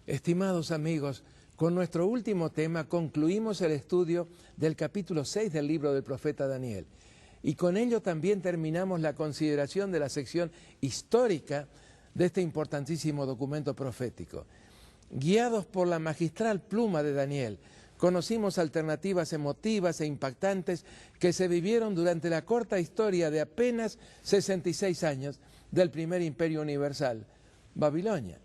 Estimados amigos, con nuestro último tema concluimos el estudio del capítulo 6 del libro del profeta Daniel. Y con ello también terminamos la consideración de la sección histórica de este importantísimo documento profético. Guiados por la magistral pluma de Daniel, conocimos alternativas emotivas e impactantes que se vivieron durante la corta historia de apenas 66 años del primer imperio universal, Babilonia.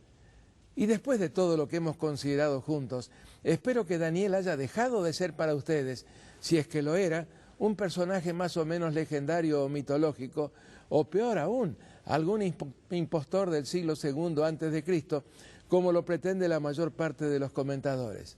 Y después de todo lo que hemos considerado juntos, espero que Daniel haya dejado de ser para ustedes, si es que lo era, un personaje más o menos legendario o mitológico, o peor aún, algún impostor del siglo II antes de Cristo, como lo pretende la mayor parte de los comentadores.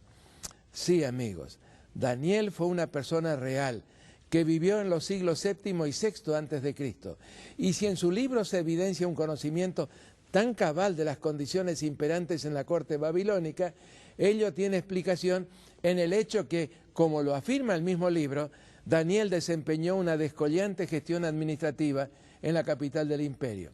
Sí, amigos, Daniel fue una persona real, que vivió en los siglos VII y VI antes de Cristo. Y si en su libro se evidencia un conocimiento tan cabal de las condiciones imperantes en la corte babilónica, ello tiene explicación en el hecho que, como lo afirma el mismo libro, Daniel desempeñó una descollante gestión administrativa en la capital del imperio.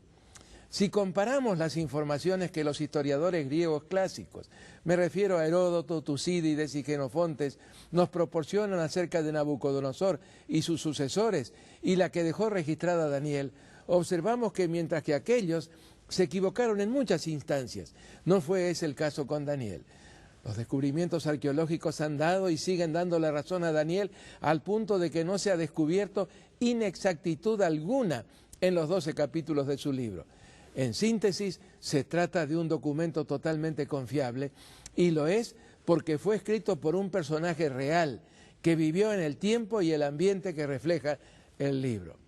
Si comparamos las informaciones que los historiadores griegos clásicos, me refiero a Heródoto, Tucídides y Jenofontes, nos proporcionan acerca de Nabucodonosor y sus sucesores, y la que dejó registrada Daniel, observamos que mientras que aquellos se equivocaron en muchas instancias, no fue ese el caso con Daniel. Los descubrimientos arqueológicos han dado y siguen dando la razón a Daniel al punto de que no se ha descubierto inexactitud alguna en los 12 capítulos de su libro. En síntesis, se trata de un documento totalmente confiable y lo es porque fue escrito por un personaje real que vivió en el tiempo y el ambiente que refleja el libro.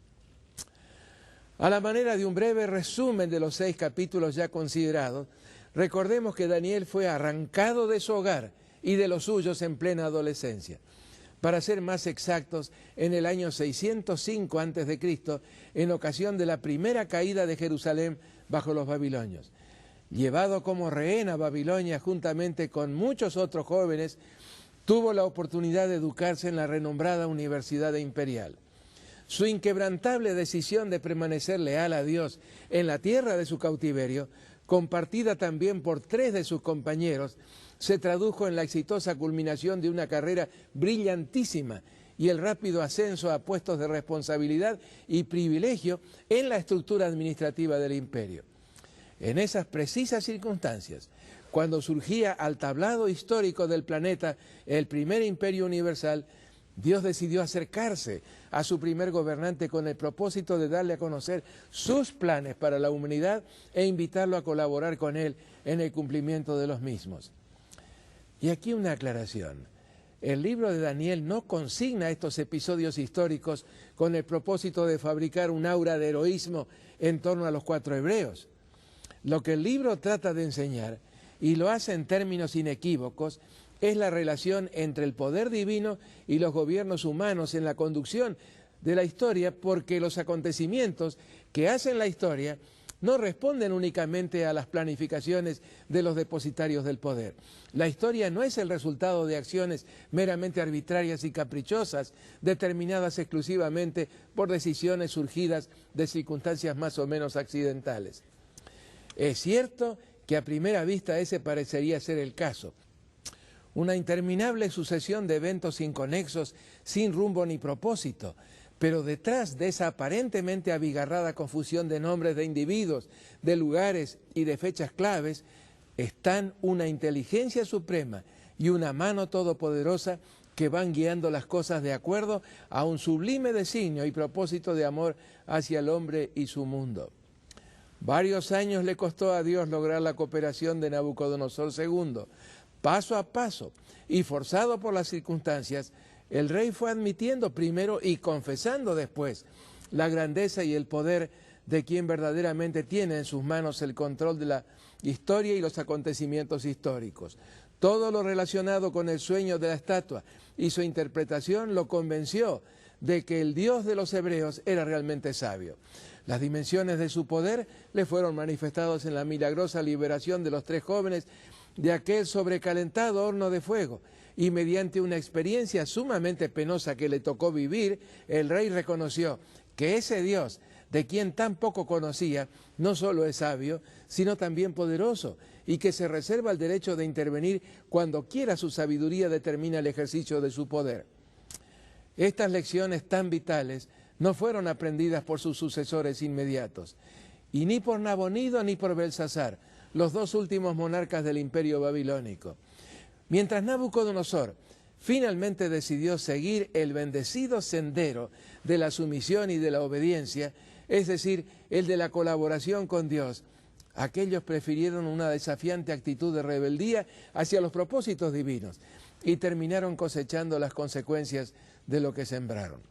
A la manera de un breve resumen de los 6 capítulos ya considerados, recordemos que Daniel fue arrancado de su hogar y de los suyos en plena adolescencia. Para ser más exactos, en el año 605 a.C., en ocasión de la primera caída de Jerusalén bajo los babilonios. Llevado como rehén a Babilonia juntamente con muchos otros jóvenes, tuvo la oportunidad de educarse en la renombrada Universidad Imperial. Su inquebrantable decisión de permanecer leal a Dios en la tierra de su cautiverio, compartida también por 3 de sus compañeros, se tradujo en la exitosa culminación de una carrera brillantísima y el rápido ascenso a puestos de responsabilidad y privilegio en la estructura administrativa del imperio. En esas precisas circunstancias, cuando surgía al tablado histórico del planeta el primer imperio universal, Dios decidió acercarse a su primer gobernante con el propósito de darle a conocer sus planes para la humanidad e invitarlo a colaborar con él en el cumplimiento de los mismos. Y aquí una aclaración. El libro de Daniel no consigna estos episodios históricos con el propósito de fabricar un aura de heroísmo en torno a los 4 hebreos. Lo que el libro trata de enseñar, y lo hace en términos inequívocos, es la relación entre el poder divino y los gobiernos humanos en la conducción de la historia, porque los acontecimientos que hacen la historia no responden únicamente a las planificaciones de los depositarios del poder. La historia no es el resultado de acciones meramente arbitrarias y caprichosas, determinadas exclusivamente por decisiones surgidas de circunstancias más o menos accidentales. Es cierto que a primera vista ese parecería ser el caso. Una interminable sucesión de eventos inconexos, sin rumbo ni propósito, pero detrás de esa aparentemente abigarrada confusión de nombres de individuos, de lugares y de fechas claves, están una inteligencia suprema y una mano todopoderosa que van guiando las cosas de acuerdo a un sublime designio y propósito de amor hacia el hombre y su mundo. Varios años le costó a Dios lograr la cooperación de Nabucodonosor II. Paso a paso y forzado por las circunstancias, el rey fue admitiendo primero y confesando después la grandeza y el poder de quien verdaderamente tiene en sus manos el control de la historia y los acontecimientos históricos. Todo lo relacionado con el sueño de la estatua y su interpretación lo convenció de que el Dios de los hebreos era realmente sabio. Las dimensiones de su poder le fueron manifestadas en la milagrosa liberación de los 3 jóvenes de aquel sobrecalentado horno de fuego, y mediante una experiencia sumamente penosa que le tocó vivir, el rey reconoció que ese Dios de quien tan poco conocía, no solo es sabio, sino también poderoso, y que se reserva el derecho de intervenir cuando quiera su sabiduría determina el ejercicio de su poder. Estas lecciones tan vitales no fueron aprendidas por sus sucesores inmediatos, y ni por Nabonido ni por Belsasar, los dos últimos monarcas del imperio babilónico. Mientras Nabucodonosor finalmente decidió seguir el bendecido sendero de la sumisión y de la obediencia, es decir, el de la colaboración con Dios, aquellos prefirieron una desafiante actitud de rebeldía hacia los propósitos divinos y terminaron cosechando las consecuencias de lo que sembraron.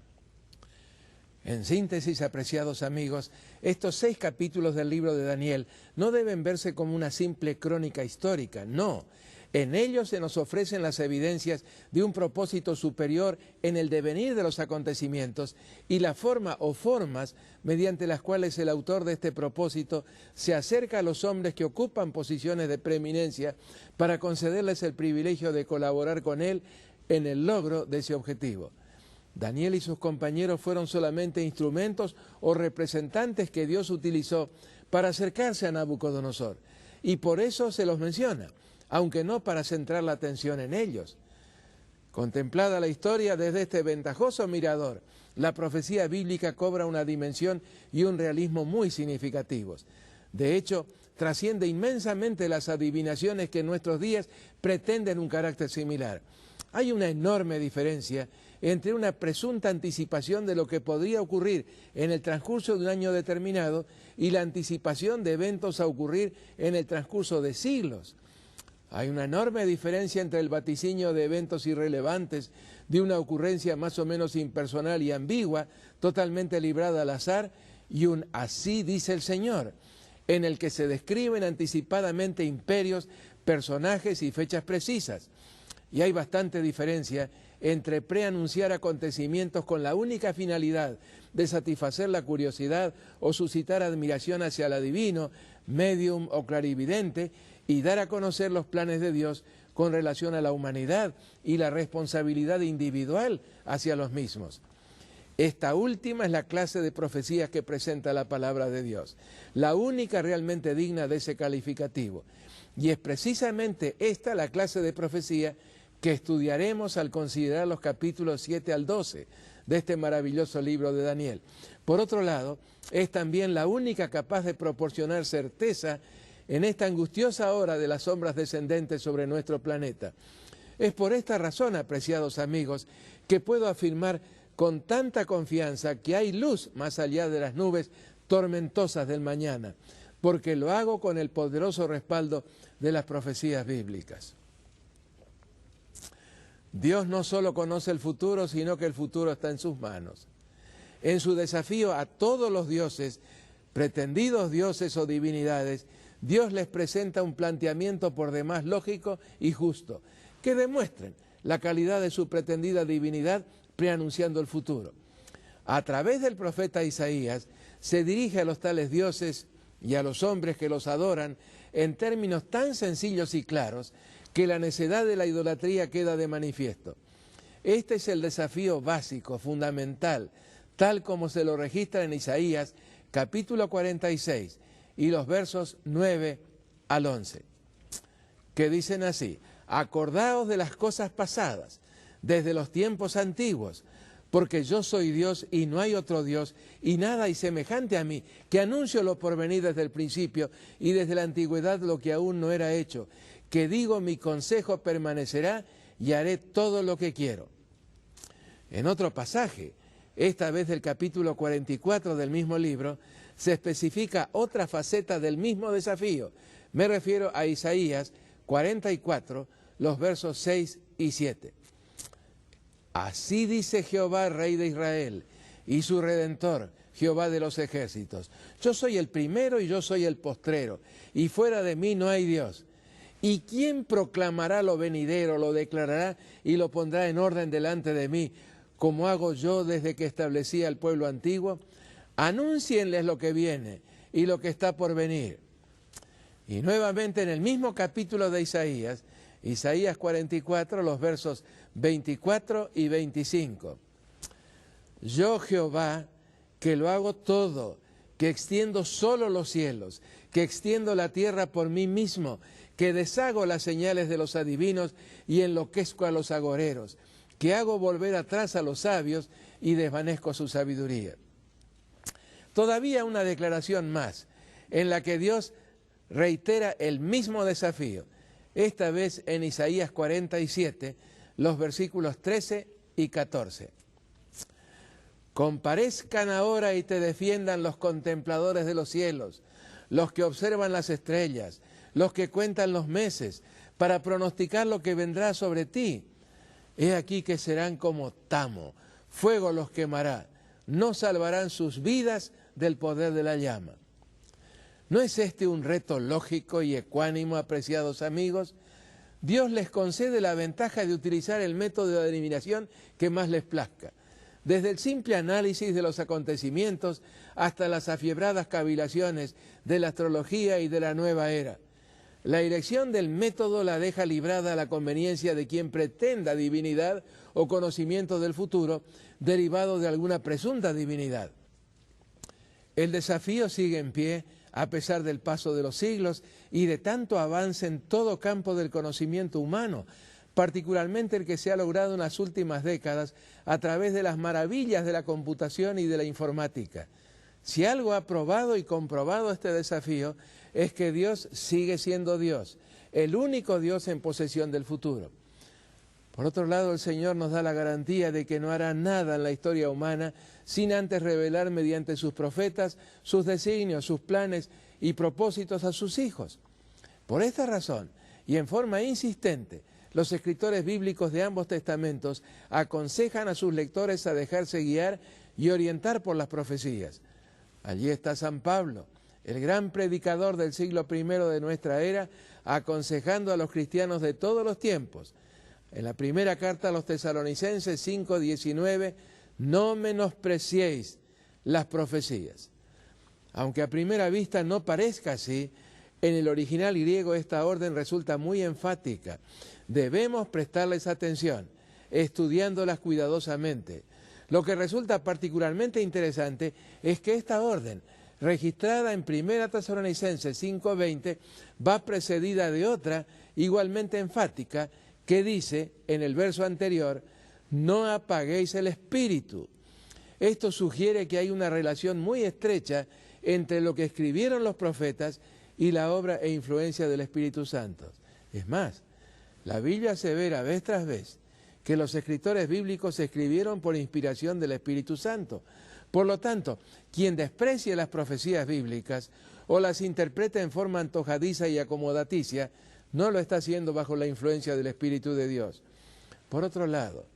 En síntesis, apreciados amigos, estos 6 capítulos del libro de Daniel no deben verse como una simple crónica histórica, no. En ellos se nos ofrecen las evidencias de un propósito superior en el devenir de los acontecimientos y la forma o formas mediante las cuales el autor de este propósito se acerca a los hombres que ocupan posiciones de preeminencia para concederles el privilegio de colaborar con él en el logro de ese objetivo. Daniel y sus compañeros fueron solamente instrumentos o representantes que Dios utilizó para acercarse a Nabucodonosor, y por eso se los menciona, aunque no para centrar la atención en ellos. Contemplada la historia desde este ventajoso mirador, la profecía bíblica cobra una dimensión y un realismo muy significativos. De hecho, trasciende inmensamente las adivinaciones que en nuestros días pretenden un carácter similar. Hay una enorme diferencia entre una presunta anticipación de lo que podría ocurrir en el transcurso de un año determinado y la anticipación de eventos a ocurrir en el transcurso de siglos. Hay una enorme diferencia entre el vaticinio de eventos irrelevantes, de una ocurrencia más o menos impersonal y ambigua, totalmente librada al azar, y un así dice el Señor, en el que se describen anticipadamente imperios, personajes y fechas precisas. Y hay bastante diferencia entre preanunciar acontecimientos con la única finalidad de satisfacer la curiosidad o suscitar admiración hacia el adivino, medium o clarividente, y dar a conocer los planes de Dios con relación a la humanidad y la responsabilidad individual hacia los mismos. Esta última es la clase de profecías que presenta la palabra de Dios, la única realmente digna de ese calificativo. Y es precisamente esta la clase de profecía que estudiaremos al considerar los capítulos 7 al 12 de este maravilloso libro de Daniel. Por otro lado, es también la única capaz de proporcionar certeza en esta angustiosa hora de las sombras descendentes sobre nuestro planeta. Es por esta razón, apreciados amigos, que puedo afirmar con tanta confianza que hay luz más allá de las nubes tormentosas del mañana, porque lo hago con el poderoso respaldo de las profecías bíblicas. Dios no solo conoce el futuro, sino que el futuro está en sus manos. En su desafío a todos los dioses, pretendidos dioses o divinidades, Dios les presenta un planteamiento por demás lógico y justo, que demuestren la calidad de su pretendida divinidad preanunciando el futuro. A través del profeta Isaías se dirige a los tales dioses y a los hombres que los adoran en términos tan sencillos y claros que la necedad de la idolatría queda de manifiesto. Este es el desafío básico, fundamental, tal como se lo registra en Isaías, capítulo 46, y los versos 9 al 11, que dicen así: acordaos de las cosas pasadas, desde los tiempos antiguos, porque yo soy Dios y no hay otro Dios, y nada hay semejante a mí, que anuncio lo porvenir desde el principio y desde la antigüedad lo que aún no era hecho, que digo mi consejo permanecerá y haré todo lo que quiero. En otro pasaje, esta vez del capítulo 44 del mismo libro, se especifica otra faceta del mismo desafío. Me refiero a Isaías 44, los versos 6 y 7. Así dice Jehová, Rey de Israel, y su Redentor, Jehová de los ejércitos: yo soy el primero y yo soy el postrero, y fuera de mí no hay Dios. ¿Y quién proclamará lo venidero, lo declarará y lo pondrá en orden delante de mí, como hago yo desde que establecí al pueblo antiguo? Anúncienles lo que viene y lo que está por venir. Y nuevamente en el mismo capítulo de Isaías, Isaías 44, los versos 24 y 25. Yo, Jehová, que lo hago todo, que extiendo solo los cielos, que extiendo la tierra por mí mismo, que deshago las señales de los adivinos y enloquezco a los agoreros, que hago volver atrás a los sabios y desvanezco su sabiduría. Todavía una declaración más, en la que Dios reitera el mismo desafío, esta vez en Isaías 47, los versículos 13 y 14. Comparezcan ahora y te defiendan los contempladores de los cielos, los que observan las estrellas, los que cuentan los meses, para pronosticar lo que vendrá sobre ti. He aquí que serán como tamo, fuego los quemará, no salvarán sus vidas del poder de la llama. ¿No es este un reto lógico y ecuánimo, apreciados amigos? Dios les concede la ventaja de utilizar el método de adivinación que más les plazca, desde el simple análisis de los acontecimientos hasta las afiebradas cavilaciones de la astrología y de la nueva era. La dirección del método la deja librada a la conveniencia de quien pretenda divinidad o conocimiento del futuro derivado de alguna presunta divinidad. El desafío sigue en pie a pesar del paso de los siglos y de tanto avance en todo campo del conocimiento humano, particularmente el que se ha logrado en las últimas décadas a través de las maravillas de la computación y de la informática. Si algo ha probado y comprobado este desafío, es que Dios sigue siendo Dios, el único Dios en posesión del futuro. Por otro lado, el Señor nos da la garantía de que no hará nada en la historia humana sin antes revelar mediante sus profetas sus designios, sus planes y propósitos a sus hijos. Por esta razón, y en forma insistente, los escritores bíblicos de ambos testamentos aconsejan a sus lectores a dejarse guiar y orientar por las profecías. Allí está San Pablo, el gran predicador del siglo I de nuestra era, aconsejando a los cristianos de todos los tiempos. En la primera carta a los Tesalonicenses 5:19, no menospreciéis las profecías. Aunque a primera vista no parezca así, en el original griego esta orden resulta muy enfática. Debemos prestarles atención, estudiándolas cuidadosamente. Lo que resulta particularmente interesante es que esta orden, registrada en 1 Tesalonicenses 5:20, va precedida de otra igualmente enfática que dice en el verso anterior, no apaguéis el espíritu. Esto sugiere que hay una relación muy estrecha entre lo que escribieron los profetas y la obra e influencia del Espíritu Santo. Es más, la Biblia asevera vez tras vez que los escritores bíblicos escribieron por inspiración del Espíritu Santo. Por lo tanto, quien desprecie las profecías bíblicas o las interpreta en forma antojadiza y acomodaticia, no lo está haciendo bajo la influencia del Espíritu de Dios. Por otro lado,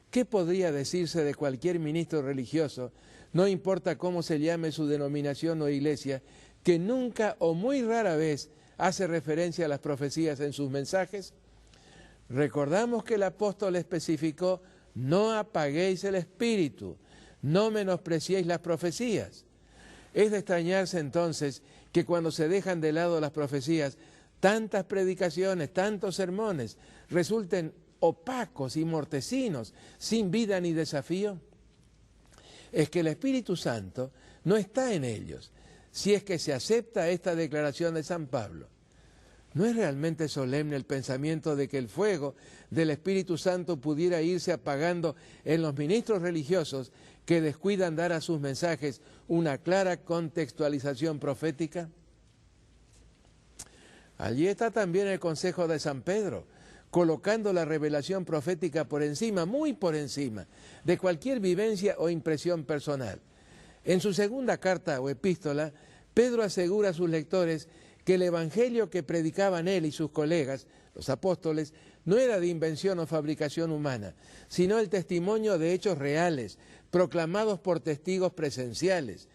¿qué podría decirse de cualquier ministro religioso, no importa cómo se llame su denominación o iglesia, que nunca o muy rara vez hace referencia a las profecías en sus mensajes? Recordamos que el apóstol especificó, no apaguéis el espíritu, no menospreciéis las profecías. Es de extrañarse entonces que cuando se dejan de lado las profecías, tantas predicaciones, tantos sermones, resulten opacos y mortecinos, sin vida ni desafío. Es que el Espíritu Santo no está en ellos, si es que se acepta esta declaración de San Pablo. ¿No es realmente solemne el pensamiento de que el fuego del Espíritu Santo pudiera irse apagando en los ministros religiosos que descuidan dar a sus mensajes una clara contextualización profética? Allí está también el consejo de San Pedro, colocando la revelación profética por encima, muy por encima, de cualquier vivencia o impresión personal. En su segunda carta o epístola, Pedro asegura a sus lectores que el evangelio que predicaban él y sus colegas, los apóstoles, no era de invención o fabricación humana, sino el testimonio de hechos reales, proclamados por testigos presenciales.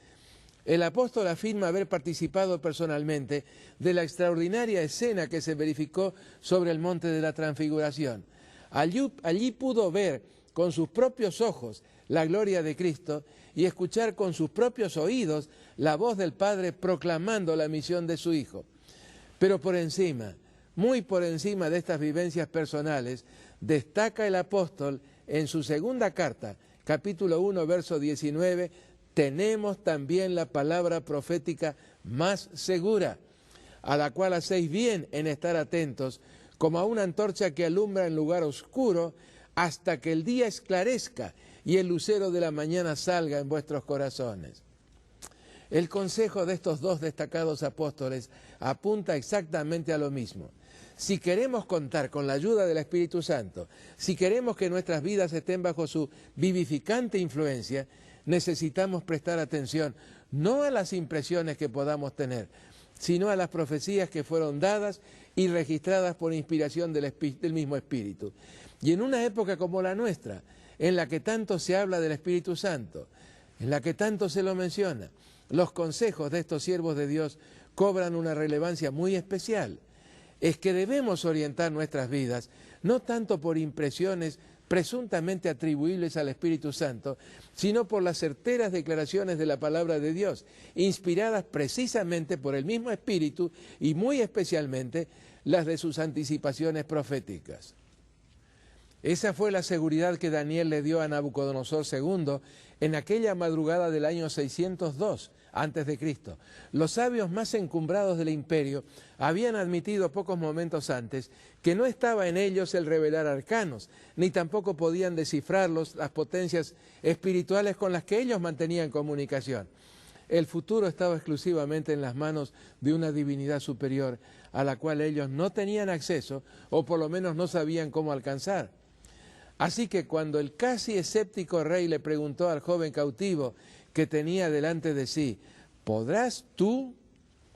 El apóstol afirma haber participado personalmente de la extraordinaria escena que se verificó sobre el monte de la Transfiguración. Allí pudo ver con sus propios ojos la gloria de Cristo y escuchar con sus propios oídos la voz del Padre proclamando la misión de su Hijo. Pero por encima, muy por encima de estas vivencias personales, destaca el apóstol en su segunda carta, capítulo 1, verso 19, tenemos también la palabra profética más segura, a la cual hacéis bien en estar atentos, como a una antorcha que alumbra en lugar oscuro, hasta que el día esclarezca y el lucero de la mañana salga en vuestros corazones. El consejo de estos dos destacados apóstoles apunta exactamente a lo mismo. Si queremos contar con la ayuda del Espíritu Santo, si queremos que nuestras vidas estén bajo su vivificante influencia, necesitamos prestar atención no a las impresiones que podamos tener, sino a las profecías que fueron dadas y registradas por inspiración del mismo Espíritu. Y en una época como la nuestra, en la que tanto se habla del Espíritu Santo, en la que tanto se lo menciona, los consejos de estos siervos de Dios cobran una relevancia muy especial. Es que debemos orientar nuestras vidas, no tanto por impresiones presuntamente atribuibles al Espíritu Santo, sino por las certeras declaraciones de la palabra de Dios, inspiradas precisamente por el mismo Espíritu y muy especialmente las de sus anticipaciones proféticas. Esa fue la seguridad que Daniel le dio a Nabucodonosor II en aquella madrugada del año 602 a.C. Los sabios más encumbrados del imperio habían admitido pocos momentos antes que no estaba en ellos el revelar arcanos, ni tampoco podían descifrarlos las potencias espirituales con las que ellos mantenían comunicación. El futuro estaba exclusivamente en las manos de una divinidad superior a la cual ellos no tenían acceso o por lo menos no sabían cómo alcanzar. Así que cuando el casi escéptico rey le preguntó al joven cautivo que tenía delante de sí, ¿podrás tú?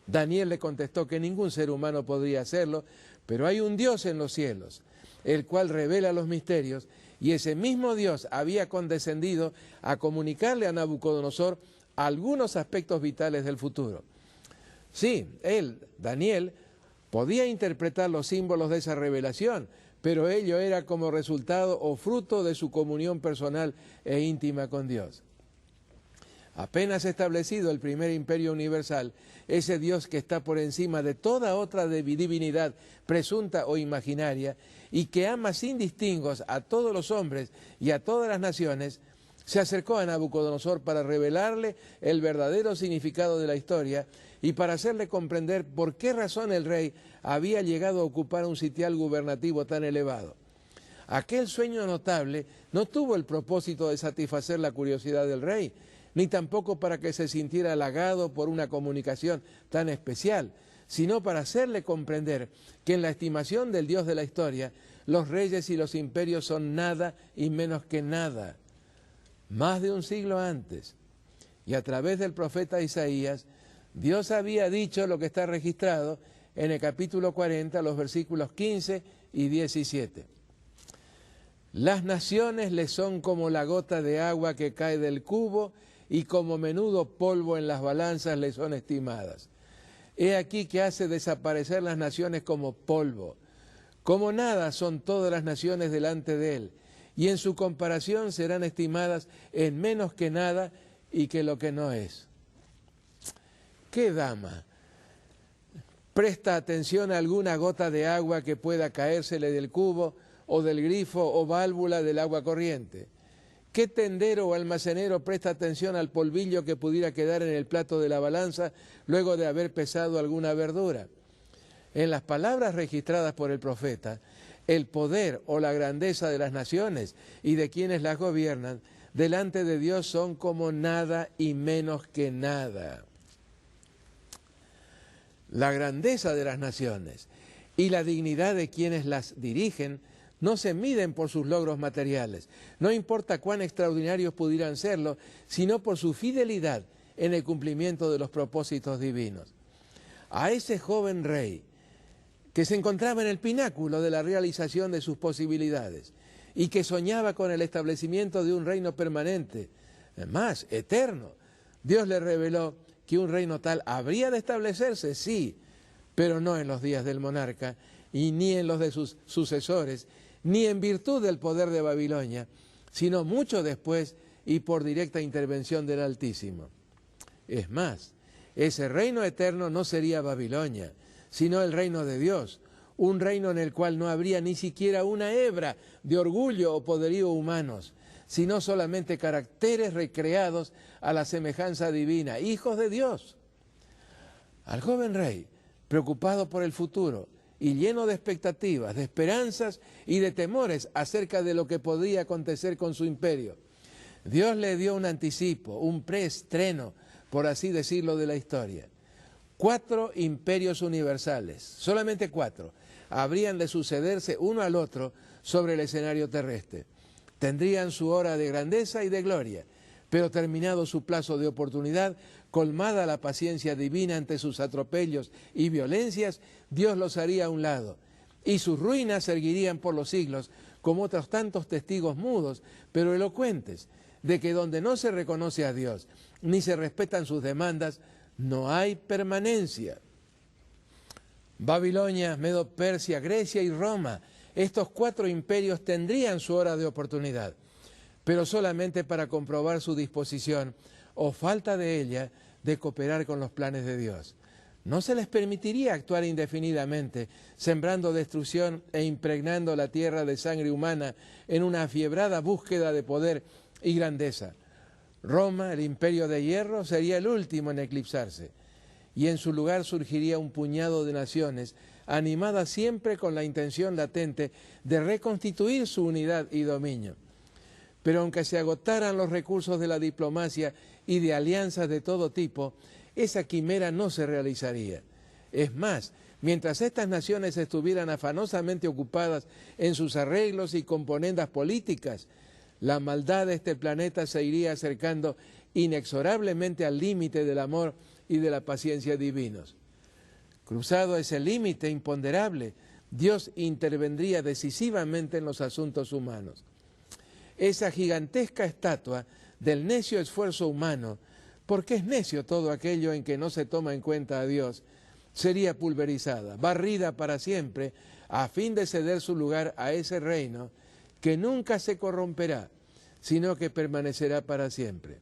Daniel le contestó que ningún ser humano podría hacerlo, pero hay un Dios en los cielos, el cual revela los misterios, y ese mismo Dios había condescendido a comunicarle a Nabucodonosor algunos aspectos vitales del futuro. Sí, él, Daniel, podía interpretar los símbolos de esa revelación, pero ello era como resultado o fruto de su comunión personal e íntima con Dios. Apenas establecido el primer imperio universal, ese Dios que está por encima de toda otra divinidad presunta o imaginaria y que ama sin distingos a todos los hombres y a todas las naciones, se acercó a Nabucodonosor para revelarle el verdadero significado de la historia y para hacerle comprender por qué razón el rey había llegado a ocupar un sitial gubernativo tan elevado. Aquel sueño notable no tuvo el propósito de satisfacer la curiosidad del rey, ni tampoco para que se sintiera halagado por una comunicación tan especial, sino para hacerle comprender que en la estimación del Dios de la historia, los reyes y los imperios son nada y menos que nada. Más de un siglo antes, y a través del profeta Isaías, Dios había dicho lo que está registrado en el capítulo 40, los versículos 15 y 17. Las naciones le son como la gota de agua que cae del cubo y como menudo polvo en las balanzas le son estimadas. He aquí que hace desaparecer las naciones como polvo. Como nada son todas las naciones delante de él, y en su comparación serán estimadas en menos que nada y que lo que no es. ¿Qué dama presta atención a alguna gota de agua que pueda caérsele del cubo o del grifo o válvula del agua corriente? ¿Qué tendero o almacenero presta atención al polvillo que pudiera quedar en el plato de la balanza luego de haber pesado alguna verdura? En las palabras registradas por el profeta, el poder o la grandeza de las naciones y de quienes las gobiernan delante de Dios son como nada y menos que nada. La grandeza de las naciones y la dignidad de quienes las dirigen no se miden por sus logros materiales, no importa cuán extraordinarios pudieran serlo, sino por su fidelidad en el cumplimiento de los propósitos divinos. A ese joven rey, que se encontraba en el pináculo de la realización de sus posibilidades y que soñaba con el establecimiento de un reino permanente, más eterno, Dios le reveló que un reino tal habría de establecerse, sí, pero no en los días del monarca y ni en los de sus sucesores, ni en virtud del poder de Babilonia, sino mucho después y por directa intervención del Altísimo. Es más, ese reino eterno no sería Babilonia, sino el reino de Dios, un reino en el cual no habría ni siquiera una hebra de orgullo o poderío humanos, sino solamente caracteres recreados a la semejanza divina, hijos de Dios. Al joven rey, preocupado por el futuro y lleno de expectativas, de esperanzas y de temores acerca de lo que podría acontecer con su imperio, Dios le dio un anticipo, un preestreno, por así decirlo, de la historia. 4 imperios universales, solamente 4, habrían de sucederse uno al otro sobre el escenario terrestre. Tendrían su hora de grandeza y de gloria, pero terminado su plazo de oportunidad, colmada la paciencia divina ante sus atropellos y violencias, Dios los haría a un lado, y sus ruinas se erguirían por los siglos, como otros tantos testigos mudos, pero elocuentes, de que donde no se reconoce a Dios, ni se respetan sus demandas, no hay permanencia. Babilonia, Medo-Persia, Grecia y Roma, estos 4 imperios tendrían su hora de oportunidad, pero solamente para comprobar su disposición o falta de ella de cooperar con los planes de Dios. No se les permitiría actuar indefinidamente, sembrando destrucción e impregnando la tierra de sangre humana en una afiebrada búsqueda de poder y grandeza. Roma, el imperio de hierro, sería el último en eclipsarse, y en su lugar surgiría un puñado de naciones, animadas siempre con la intención latente de reconstituir su unidad y dominio. Pero aunque se agotaran los recursos de la diplomacia y de alianzas de todo tipo, esa quimera no se realizaría. Es más, mientras estas naciones estuvieran afanosamente ocupadas en sus arreglos y componendas políticas, la maldad de este planeta se iría acercando inexorablemente al límite del amor y de la paciencia divinos. Cruzado ese límite imponderable, Dios intervendría decisivamente en los asuntos humanos. Esa gigantesca estatua del necio esfuerzo humano, porque es necio todo aquello en que no se toma en cuenta a Dios, sería pulverizada, barrida para siempre, a fin de ceder su lugar a ese reino que nunca se corromperá, sino que permanecerá para siempre.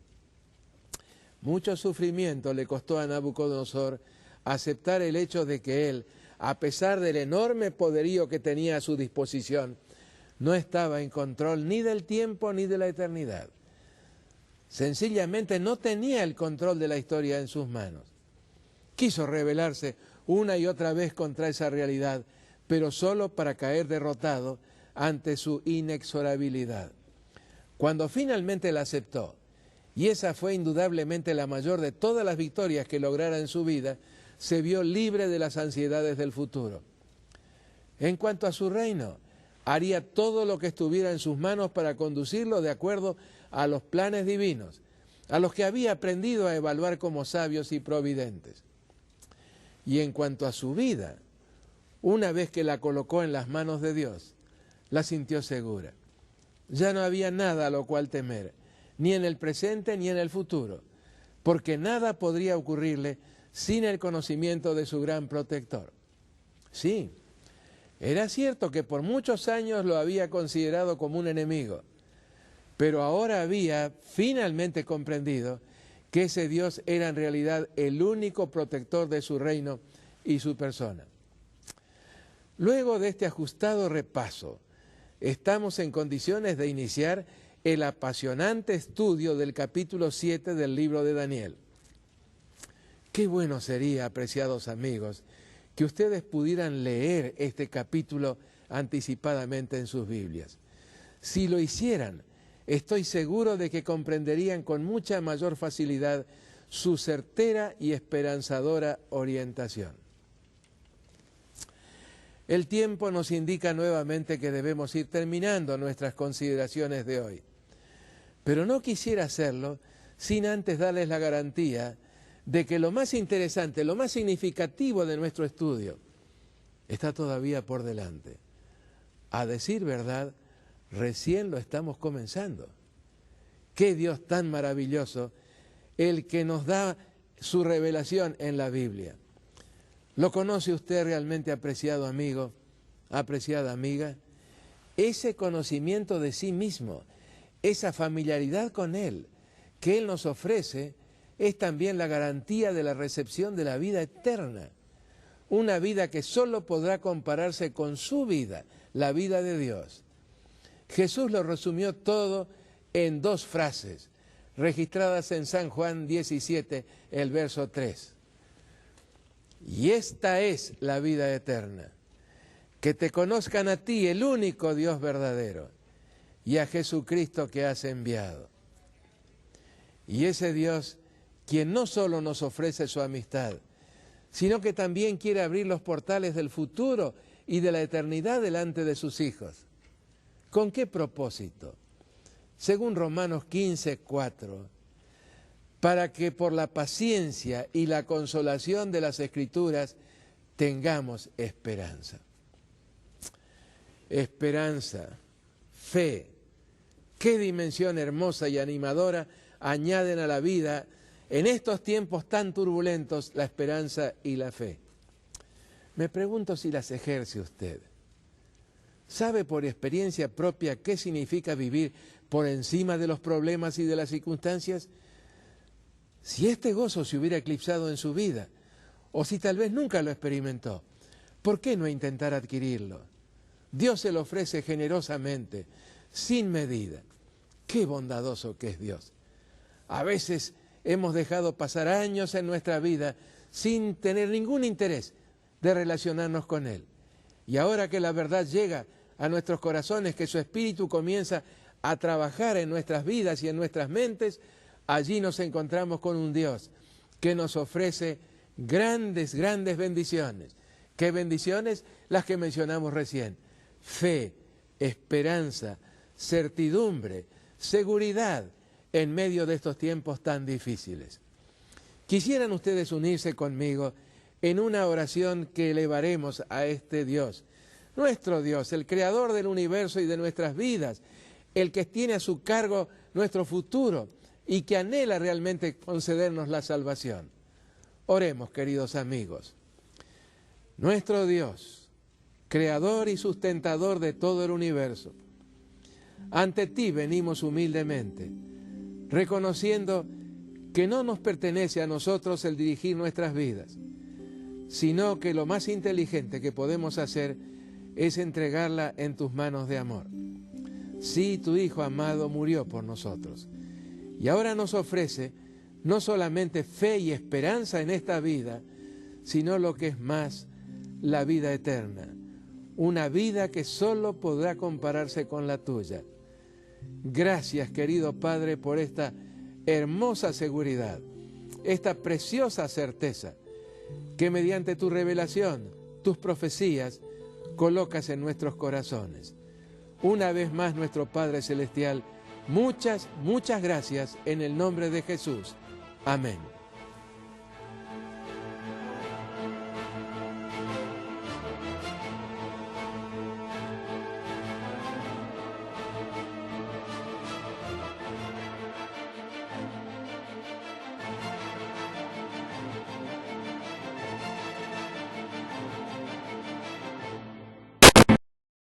Mucho sufrimiento le costó a Nabucodonosor aceptar el hecho de que él, a pesar del enorme poderío que tenía a su disposición, no estaba en control ni del tiempo ni de la eternidad. Sencillamente no tenía el control de la historia en sus manos. Quiso rebelarse una y otra vez contra esa realidad, pero solo para caer derrotado ante su inexorabilidad. Cuando finalmente la aceptó, y esa fue indudablemente la mayor de todas las victorias que lograra en su vida, se vio libre de las ansiedades del futuro. En cuanto a su reino, haría todo lo que estuviera en sus manos para conducirlo de acuerdo a los planes divinos, a los que había aprendido a evaluar como sabios y providentes. Y en cuanto a su vida, una vez que la colocó en las manos de Dios, la sintió segura. Ya no había nada a lo cual temer, ni en el presente ni en el futuro, porque nada podría ocurrirle sin el conocimiento de su gran protector. Sí, era cierto que por muchos años lo había considerado como un enemigo, pero ahora había finalmente comprendido que ese Dios era en realidad el único protector de su reino y su persona. Luego de este ajustado repaso, estamos en condiciones de iniciar el apasionante estudio del capítulo 7 del libro de Daniel. Qué bueno sería, apreciados amigos, que ustedes pudieran leer este capítulo anticipadamente en sus Biblias. Si lo hicieran, estoy seguro de que comprenderían con mucha mayor facilidad su certera y esperanzadora orientación. El tiempo nos indica nuevamente que debemos ir terminando nuestras consideraciones de hoy. Pero no quisiera hacerlo sin antes darles la garantía de que lo más interesante, lo más significativo de nuestro estudio está todavía por delante. A decir verdad, recién lo estamos comenzando. Qué Dios tan maravilloso el que nos da su revelación en la Biblia. ¿Lo conoce usted realmente, apreciado amigo, apreciada amiga? Ese conocimiento de sí mismo, esa familiaridad con Él que Él nos ofrece, es también la garantía de la recepción de la vida eterna. Una vida que solo podrá compararse con su vida, la vida de Dios. Jesús lo resumió todo en dos frases, registradas en San Juan 17, el verso 3. Y esta es la vida eterna, que te conozcan a ti, el único Dios verdadero, y a Jesucristo que has enviado. Y ese Dios, quien no solo nos ofrece su amistad, sino que también quiere abrir los portales del futuro y de la eternidad delante de sus hijos. ¿Con qué propósito? Según Romanos 15, 4, para que por la paciencia y la consolación de las Escrituras tengamos esperanza. Esperanza, fe, qué dimensión hermosa y animadora añaden a la vida en estos tiempos tan turbulentos la esperanza y la fe. Me pregunto si las ejerce usted. ¿Sabe por experiencia propia qué significa vivir por encima de los problemas y de las circunstancias? Si este gozo se hubiera eclipsado en su vida, o si tal vez nunca lo experimentó, ¿por qué no intentar adquirirlo? Dios se lo ofrece generosamente, sin medida. ¡Qué bondadoso que es Dios! A veces hemos dejado pasar años en nuestra vida sin tener ningún interés de relacionarnos con Él. Y ahora que la verdad llega a nuestros corazones, que su Espíritu comienza a trabajar en nuestras vidas y en nuestras mentes, allí nos encontramos con un Dios que nos ofrece grandes, grandes bendiciones. ¿Qué bendiciones? Las que mencionamos recién. Fe, esperanza, certidumbre, seguridad en medio de estos tiempos tan difíciles. ¿Quisieran ustedes unirse conmigo en una oración que elevaremos a este Dios? Nuestro Dios, el creador del universo y de nuestras vidas, el que tiene a su cargo nuestro futuro y que anhela realmente concedernos la salvación. Oremos, queridos amigos. Nuestro Dios, creador y sustentador de todo el universo, ante ti venimos humildemente, reconociendo que no nos pertenece a nosotros el dirigir nuestras vidas, sino que lo más inteligente que podemos hacer es entregarla en tus manos de amor. Sí, tu Hijo amado murió por nosotros, y ahora nos ofrece no solamente fe y esperanza en esta vida, sino lo que es más, la vida eterna, una vida que solo podrá compararse con la tuya. Gracias, querido Padre, por esta hermosa seguridad, esta preciosa certeza que mediante tu revelación, tus profecías, colocas en nuestros corazones. Una vez más, nuestro Padre Celestial, muchas, muchas gracias en el nombre de Jesús. Amén.